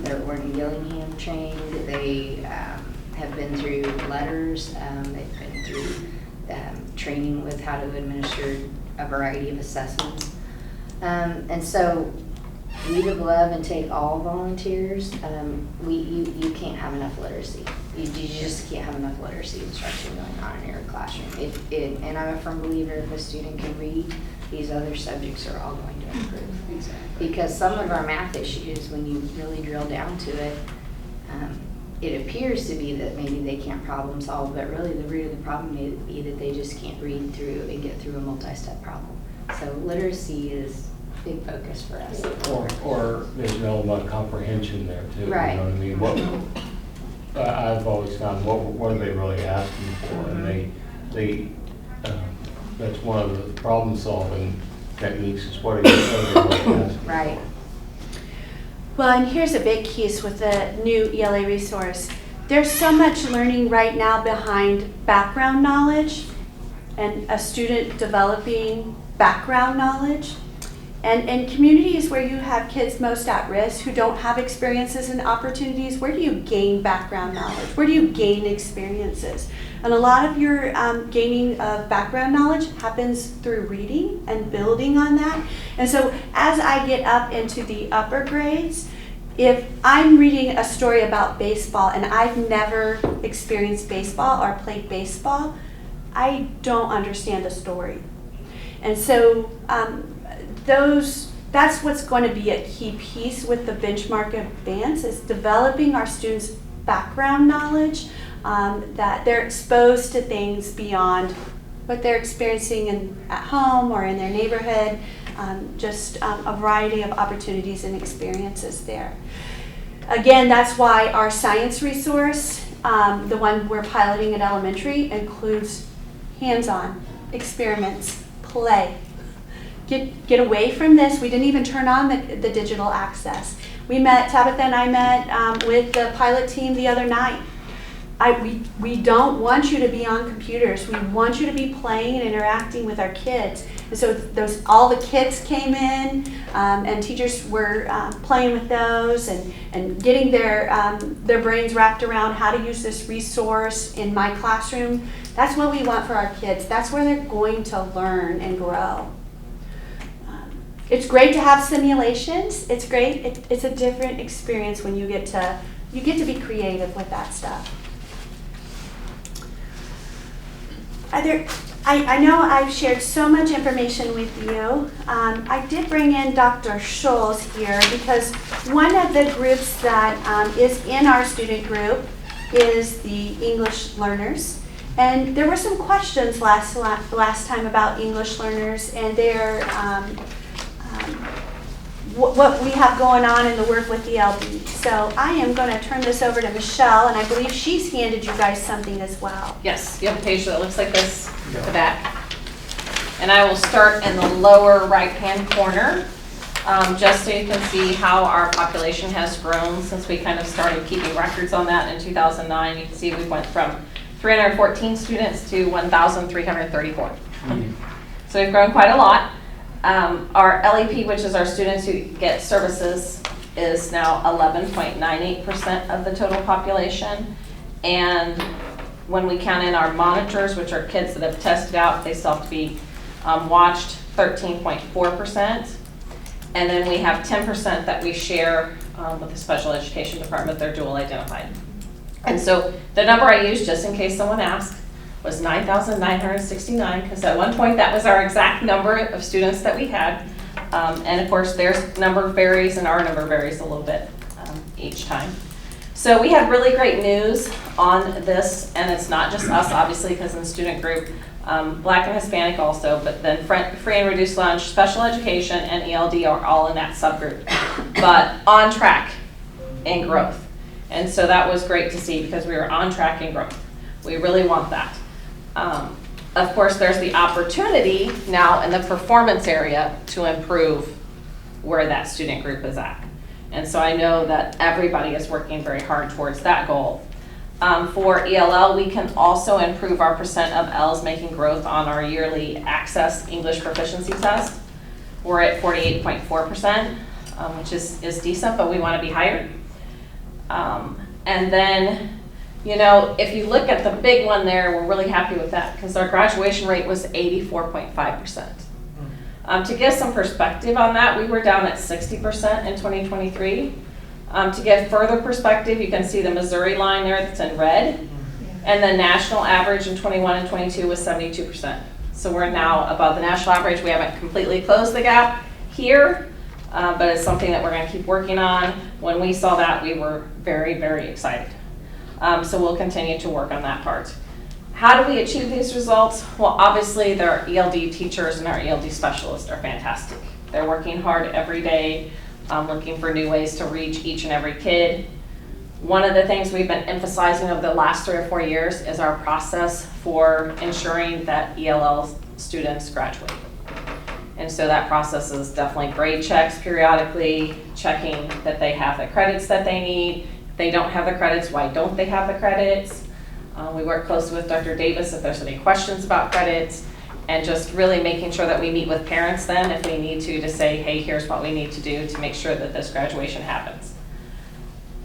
They're Gordon Gillingham trained. They have been through letters. They've been through training with how to administer a variety of assessments. And so we would love and take all volunteers. You can't have enough literacy. You just can't have enough literacy instruction going on in your classroom. And I'm a firm believer if a student can read, these other subjects are all going to improve.
Exactly.
Because some of our math issues, when you really drill down to it, it appears to be that maybe they can't problem solve, but really the root of the problem may be that they just can't read through and get through a multi-step problem. So literacy is a big focus for us.
Or there's an element of comprehension there too.
Right.
You know what I mean? I've always found what are they really asking for, and they that's one of the problem solving techniques is what are they really asking
Right.
Well, and here's a big piece with the new ELA resource. There's so much learning right now behind background knowledge and a student developing background knowledge. And communities where you have kids most at risk who don't have experiences and opportunities, where do you gain background knowledge? Where do you gain experiences? And a lot of your gaining of background knowledge happens through reading and building on that. And so as I get up into the upper grades, if I'm reading a story about baseball and I've never experienced baseball or played baseball, I don't understand the story. And so that's what's going to be a key piece with the benchmark advance is developing our students' background knowledge, that they're exposed to things beyond what they're experiencing at home or in their neighborhood, just a variety of opportunities and experiences there. Again, that's why our science resource, the one we're piloting at elementary, includes hands-on experiments, play. Get away from this. We didn't even turn on the digital access. Tabitha and I met with the pilot team the other night. We don't want you to be on computers. We want you to be playing and interacting with our kids. And so all the kits came in, and teachers were playing with those and getting their brains wrapped around how to use this resource in my classroom. That's what we want for our kids. That's where they're going to learn and grow. It's great to have simulations. It's great. It's a different experience when you get to be creative with that stuff. I know I've shared so much information with you. I did bring in Dr. Scholes here because one of the groups that is in our student group is the English learners. And there were some questions last time about English learners and their what we have going on in the work with the LD. So I am going to turn this over to Michelle, and I believe she's handed you guys something as well.
Yes, you have a page that looks like this at the back. And I will start in the lower right-hand corner, just so you can see how our population has grown since we kind of started keeping records on that in 2009. You can see we went from 314 students to 1,334. So we've grown quite a lot. Our LEP, which is our students who get services, is now 11.98% of the total population. And when we count in our monitors, which are kids that have tested out, they still have to be watched, 13.4%. And then we have 10% that we share with the special education department. They're dual identified. And so the number I used, just in case someone asked, was 9,969, because at one point that was our exact number of students that we had. And of course their number varies and our number varies a little bit each time. So we had really great news on this, and it's not just us obviously, because in the student group, Black and Hispanic also, but then free and reduced lunch, special education, and ELD are all in that subgroup, but on track in growth. And so that was great to see because we were on track in growth. We really want that. Of course, there's the opportunity now in the performance area to improve where that student group is at. And so I know that everybody is working very hard towards that goal. For ELL, we can also improve our percent of L's making growth on our yearly Access English Proficiency Test. We're at 48.4%, which is decent, but we want to be higher. And then, you know, if you look at the big one there, we're really happy with that because our graduation rate was 84.5%. To give some perspective on that, we were down at 60% in 2023. To give further perspective, you can see the Missouri line there that's in red. And the national average in 21 and 22 was 72%. So we're now above the national average. We haven't completely closed the gap here, but it's something that we're going to keep working on. When we saw that, we were very, very excited. So we'll continue to work on that part. How do we achieve these results? Well, obviously, our ELD teachers and our ELD specialists are fantastic. They're working hard every day, looking for new ways to reach each and every kid. One of the things we've been emphasizing over the last 3 or 4 years is our process for ensuring that ELL students graduate. And so that process is definitely grade checks periodically, checking that they have the credits that they need. If they don't have the credits, why don't they have the credits? We work closely with Dr. Davis if there's any questions about credits, and just really making sure that we meet with parents then if we need to say, hey, here's what we need to do to make sure that this graduation happens.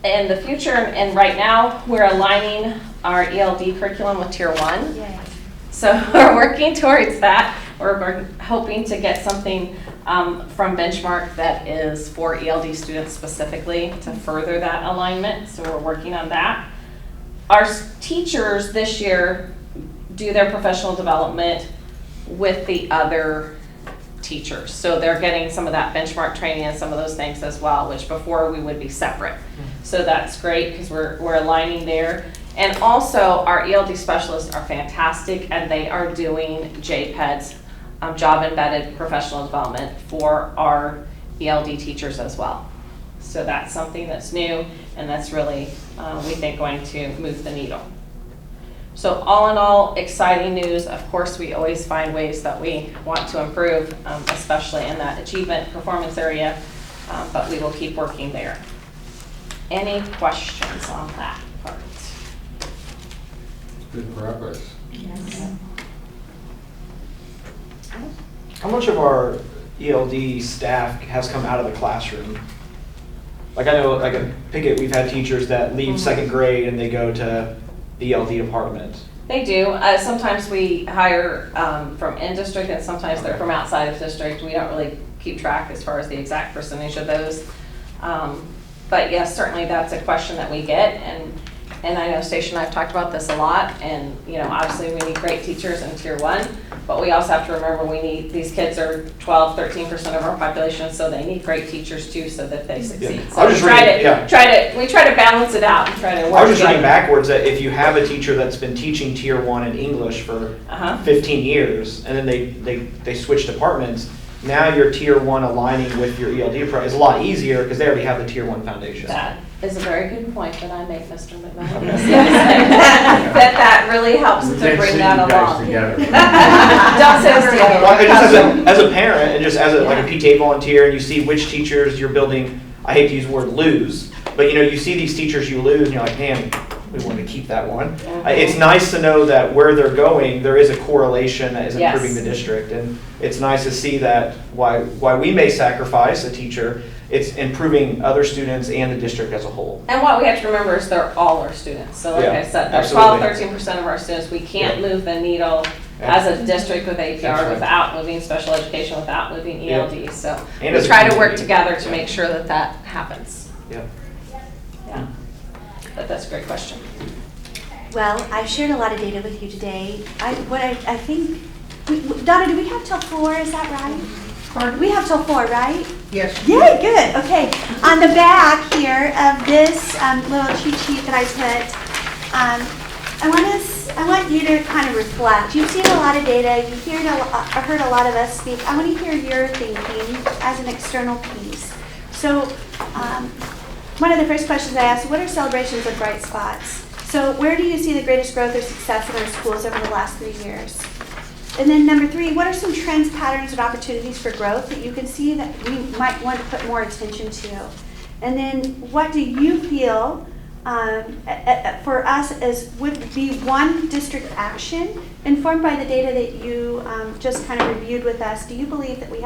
In the future, and right now, we're aligning our ELD curriculum with Tier 1.
Yay.
So we're working towards that. We're hoping to get something from Benchmark that is for ELD students specifically to further that alignment. So we're working on that. Our teachers this year do their professional development with the other teachers. So they're getting some of that benchmark training and some of those things as well, which before we would be separate. So that's great because we're aligning there. And also our ELD specialists are fantastic and they are doing JPEDS, job embedded professional development for our ELD teachers as well. So that's something that's new and that's really, we think, going to move the needle. So all in all, exciting news. Of course, we always find ways that we want to improve, especially in that achievement performance area, but we will keep working there. Any questions on that part?
Good progress.
Yes.
How much of our ELD staff has come out of the classroom? Like I know, like at Pickett, we've had teachers that leave second grade and they go to the ELD department.
They do. Sometimes we hire from in-district and sometimes they're from outside of district. We don't really keep track as far as the exact percentage of those. But yes, certainly that's a question that we get. And I know Stacia and I have talked about this a lot. And you know, obviously we need great teachers in Tier 1, but we also have to remember these kids are 12, 13% of our population, so they need great teachers too so that they succeed.
Yeah.
So we try to balance it out and try to work
I was just reading
together.
backwards that if you have a teacher that's been teaching Tier 1 in English for 15 years and then they switch departments, now your Tier 1 aligning with your ELD program is a lot easier because they already have the Tier 1 foundation.
That is a very good point that I make, Mr. McMillan. that really helps to bring that along. Don't say this together.
Well, just as a parent and just as a, like a PTA volunteer, and you see which teachers you're building, I hate to use the word lose, but you know, you see these teachers you lose and you're like, man, we want to keep that one. It's nice to know that where they're going, there is a correlation that is improving the district. And it's nice to see that while we may sacrifice a teacher, it's improving other students and the district as a whole.
And what we have to remember is they're all our students. So like I said, there's 12, 13% of our students. We can't move the needle as a district with APR without moving special education, without moving ELD. So we try to work together to make sure that that happens.
Yeah.
Yeah. But that's a great question.
Well, I've shared a lot of data with you today. I think, Donna, do we have till 4? Is that right? We have till 4, right?
Yes.
Yay, good. Okay. On the back here of this little cheat sheet that I put, I want you to kind of reflect. You've seen a lot of data. You've heard a lot of us speak. I want to hear your thinking as an external piece. So one of the first questions I asked, what are celebrations of bright spots? So where do you see the greatest growth or success in our schools over the last 3 years? And then number 3, what are some trends, patterns, and opportunities for growth that you can see that we might want to put more attention to? And then what do you feel for us would be one district action informed by the data that you just kind of reviewed with us. Do you believe that would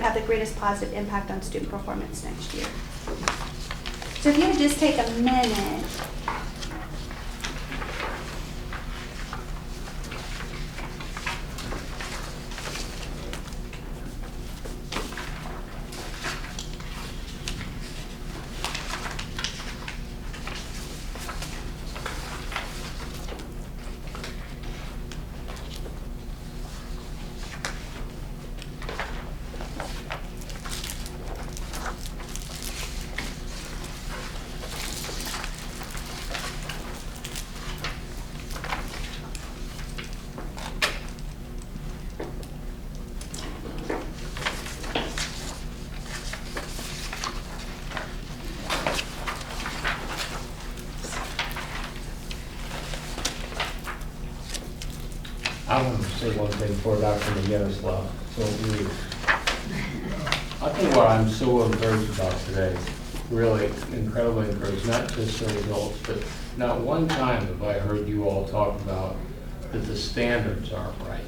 have the greatest positive impact on student performance next year? So if you would just take a minute.
I want to say one thing before Dr. McGinnis left. I'll tell you what I'm so encouraged about today, really incredibly encouraged, not just the results, but not one time have I heard you all talk about that the standards aren't right.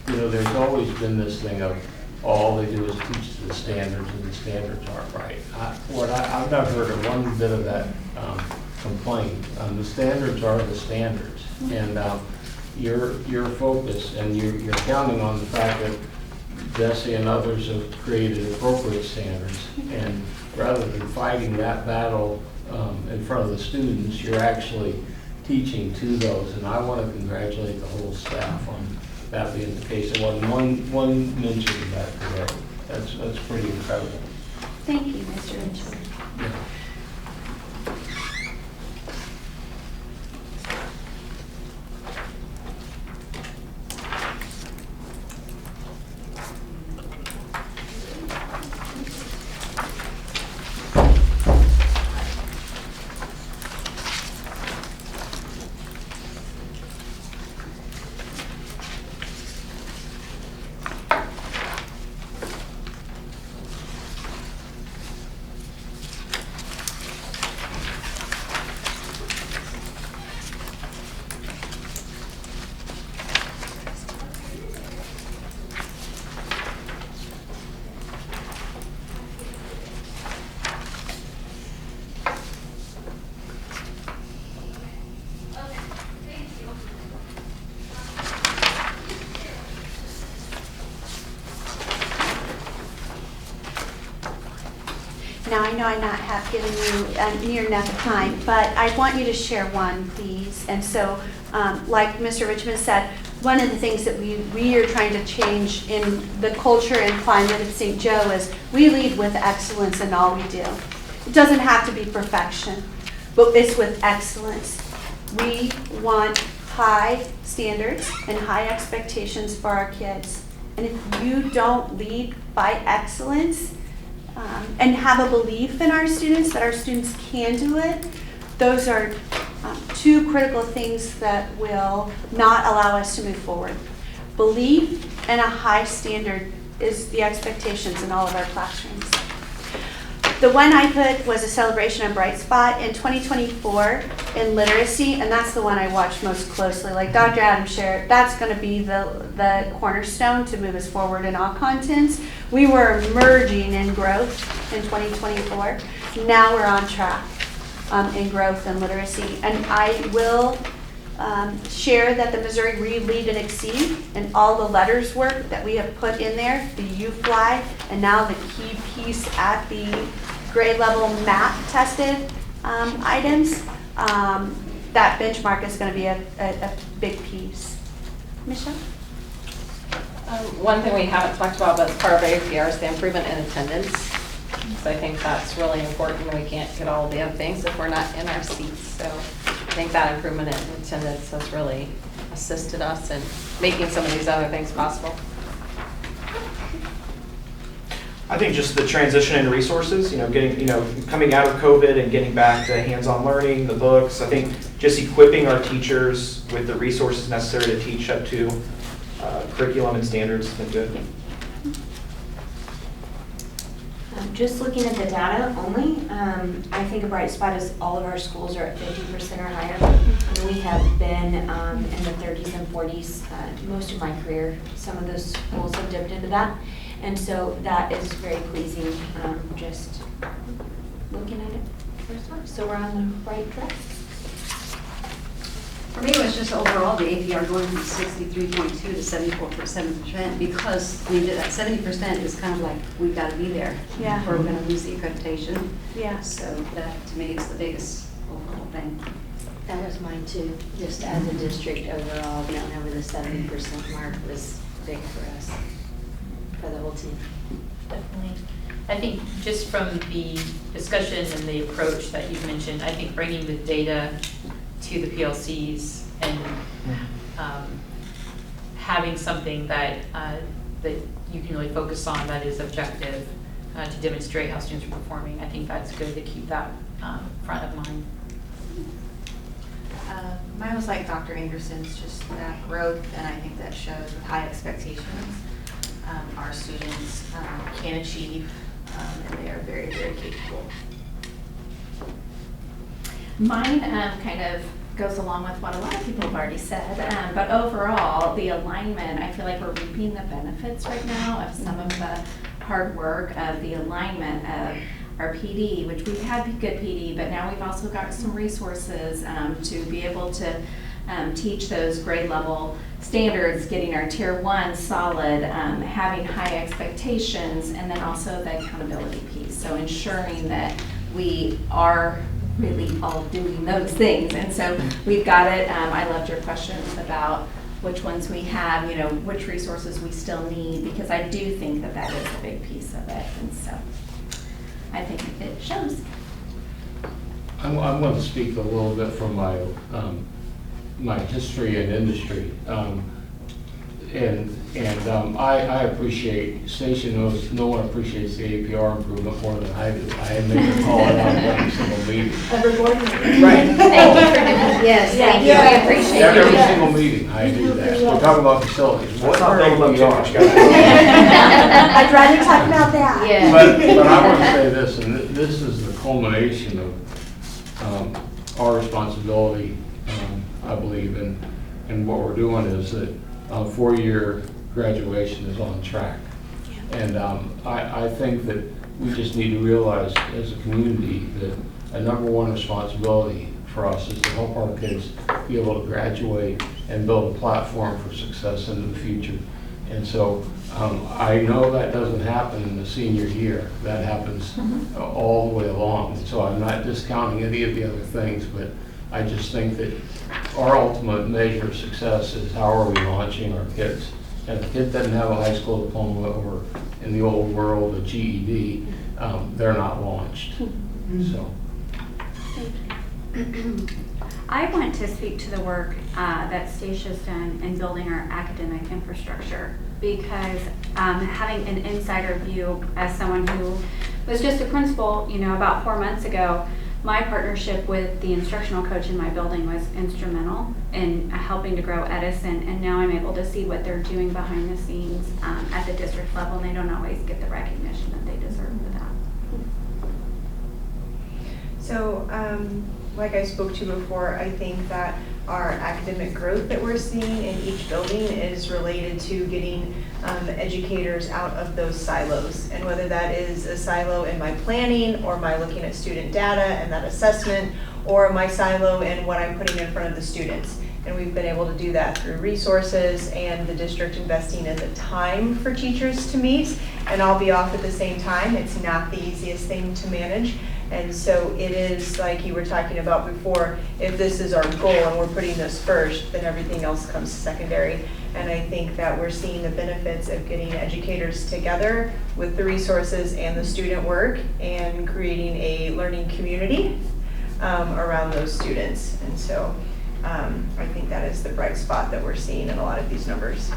There's always been this thing of all they do is teach to the standards and the standards aren't right. I've not heard of one bit of that complaint. The standards are the standards. And your focus, and you're counting on the fact that Jesse and others have created appropriate standards, and rather than fighting that battle in front of the students, you're actually teaching to those, and I want to congratulate the whole staff on that being the case. There wasn't one mention of that today. That's pretty incredible.
Thank you, Mr. Mitchell.
Yeah.
Now, I know I'm not have given you near enough time, but I want you to share one, please. And so, like Mr. Richmond said, one of the things that we are trying to change in the culture and climate of St. Joe is we lead with excellence in all we do. It doesn't have to be perfection, but it's with excellence. We want high standards and high expectations for our kids. And if you don't lead by excellence, and have a belief in our students, that our students can do it, those are two critical things that will not allow us to move forward. Belief and a high standard is the expectations in all of our classrooms. The one I put was a celebration on Bright Spot in 2024 in literacy, and that's the one I watched most closely. Like Dr. Adams shared, that's going to be the cornerstone to move us forward in all contents. We were emerging in growth in 2024. Now we're on track in growth and literacy. And I will share that the Missouri Read, Lead, and Exceed and all the letters work that we have put in there, the U-Fly, and now the key piece at the grade level math tested items, that benchmark is going to be a big piece. Michelle?
One thing we haven't talked about, but it's part of APR, is the improvement in attendance. So I think that's really important. We can't get all of the other things if we're not in our seats. So I think that improvement in attendance has really assisted us in making some of these other things possible.
I think just the transition in resources, coming out of COVID and getting back to hands-on learning, the books, I think just equipping our teachers with the resources necessary to teach up to curriculum and standards has been good.
Just looking at the data only, I think a bright spot is all of our schools are at 50% or higher. And we have been in the 30s and 40s most of my career. Some of those schools have dipped into that. And so that is very pleasing, just looking at it first off. So we're on the right track.
For me, it was just overall the APR going from 63.2 to 74.7%, because we did that 70% is kind of like, we've got to be there.
Yeah.
Or we're going to lose the accreditation.
Yeah.
So that, to me, is the biggest overall thing.
That was mine too, just as a district overall, getting over the 70% mark was big for us, for the whole team.
Definitely. I think just from the discussion and the approach that you've mentioned, I think bringing the data to the PLCs and having something that that you can really focus on that is objective to demonstrate how students are performing. I think that's good to keep that front of mind.
Mine was like Dr. Anderson's, just that growth, and I think that shows with high expectations. Our students can achieve, and they are very, very capable.
Mine kind of goes along with what a lot of people have already said, but overall, the alignment, I feel like we're reaping the benefits right now of some of the hard work of the alignment of our PD, which we've had good PD, but now we've also got some resources to be able to teach those grade level standards, getting our tier 1 solid, having high expectations, and then also the accountability piece. So ensuring that we are really all doing those things. And so we've got it. I loved your questions about which ones we have, which resources we still need, because I do think that that is a big piece of it. And so I think it shows.
I'm going to speak a little bit from my my history and industry, I appreciate, Stacia knows, no one appreciates the APR improvement more than I do. I make her call it out every single meeting.
Every board meeting.
Right.
Thank you for doing, yes, thank you, we appreciate it.
Every single meeting I do that. We're talking about facilities. What are
Don't look too much,
APR?
guys.
I'd rather talk about that.
Yeah.
But I want to say this, and this is the culmination of our responsibility, I believe, and what we're doing is that 4-year graduation is on track. And I think that we just need to realize as a community that a #1 responsibility for us is to help our kids be able to graduate and build a platform for success into the future. And so I know that doesn't happen in the senior year. That happens all the way along. So I'm not discounting any of the other things, but I just think that our ultimate measure of success is how are we launching our kids. And if a kid doesn't have a high school diploma or, in the old world, a GED, they're not launched. So.
I want to speak to the work that Stacia's done in building our academic infrastructure, because having an insider view as someone who was just a principal, about 4 months ago, my partnership with the instructional coach in my building was instrumental in helping to grow Edison, and now I'm able to see what they're doing behind the scenes at the district level, and they don't always get the recognition that they deserve for that.
So, like I spoke to before, I think that our academic growth that we're seeing in each building is related to getting educators out of those silos. And whether that is a silo in my planning, or my looking at student data and that assessment, or my silo in what I'm putting in front of the students. And we've been able to do that through resources and the district investing in the time for teachers to meet and all be off at the same time. It's not the easiest thing to manage. And so it is, like you were talking about before, if this is our goal and we're putting this first, then everything else comes secondary. And I think that we're seeing the benefits of getting educators together with the resources and the student work and creating a learning community around those students. And so I think that is the bright spot that we're seeing in a lot of these numbers.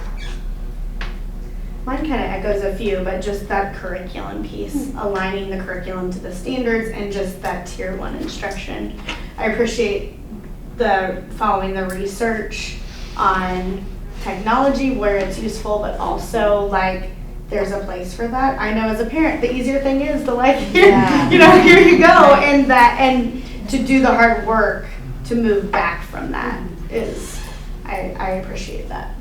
Mine kind of echoes a few, but just that curriculum piece, aligning the curriculum to the standards and just that tier 1 instruction. I appreciate following the research on technology where it's useful, but also like
there's a place for that. I know as a parent, the easier thing is the like, here,
Yeah.
here you go, and to do the hard work to move back from that is, I appreciate that.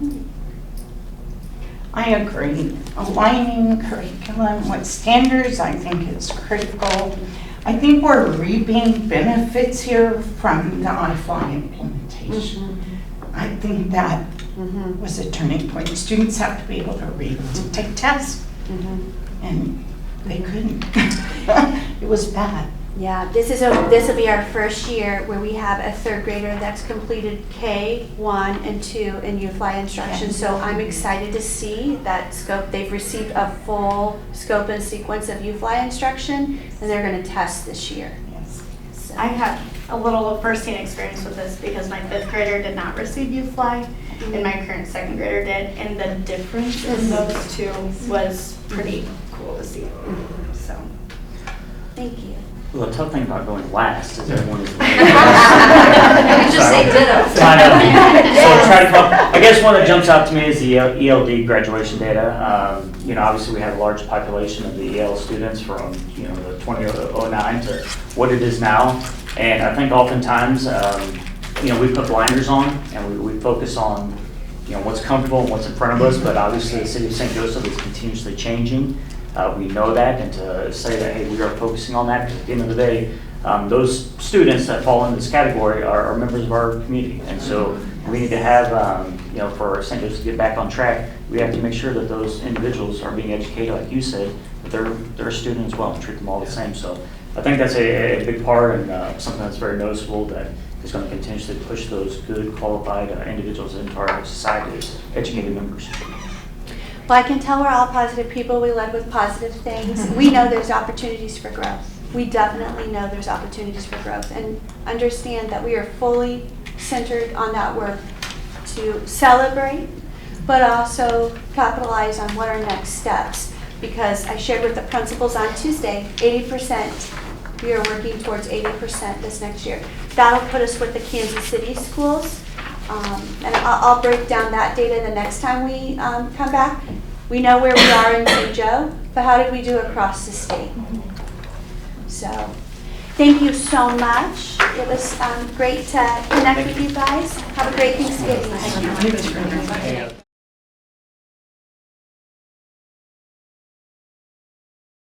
I agree. Aligning curriculum with standards, I think is critical. I think we're reaping benefits here from the iFly implementation. I think that was a turning point. Students have to be able to read to take tests, and they couldn't. It was bad.
Yeah, this will be our first year where we have a third grader that's completed K1 and 2 in UFly instruction. So I'm excited to see that scope. They've received a full scope and sequence of UFly instruction, and they're going to test this year.
Yes.
So.
I had a little firsthand experience with this because my 5th grader did not receive UFly and my current 2nd grader did, and the difference in those two was pretty cool to see. So,
Thank you.
Well, the tough thing about going last is everyone is.
You just say ditto.
I know. So try to come, I guess one that jumps out to me is the ELD graduation data. Obviously we have a large population of the EL students from, the 2009 to what it is now. And I think oftentimes, we put blinders on and we focus on, what's comfortable and what's in front of us. But obviously the city of St. Joseph is continuously changing. We know that, and to say that, hey, we are focusing on that, because at the end of the day, those students that fall into this category are members of our community. And so we need to have, for St. Joseph to get back on track, we have to make sure that those individuals are being educated, like you said, that they're a student as well, and treat them all the same. So I think that's a big part, and something that's very noticeable that is going to continuously push those good, qualified individuals into our society as educated members.
Well, I can tell we're all positive people. We led with positive things. We know there's opportunities for growth. We definitely know there's opportunities for growth, and understand that we are fully centered on that work to celebrate, but also capitalize on what are next steps. Because I shared with the principals on Tuesday, 80%, we are working towards 80% this next year. That'll put us with the Kansas City schools. And I'll break down that data the next time we come back. We know where we are in St. Joe, but how did we do across the state? So, thank you so much. It was great to connect with you guys. Have a great Thanksgiving.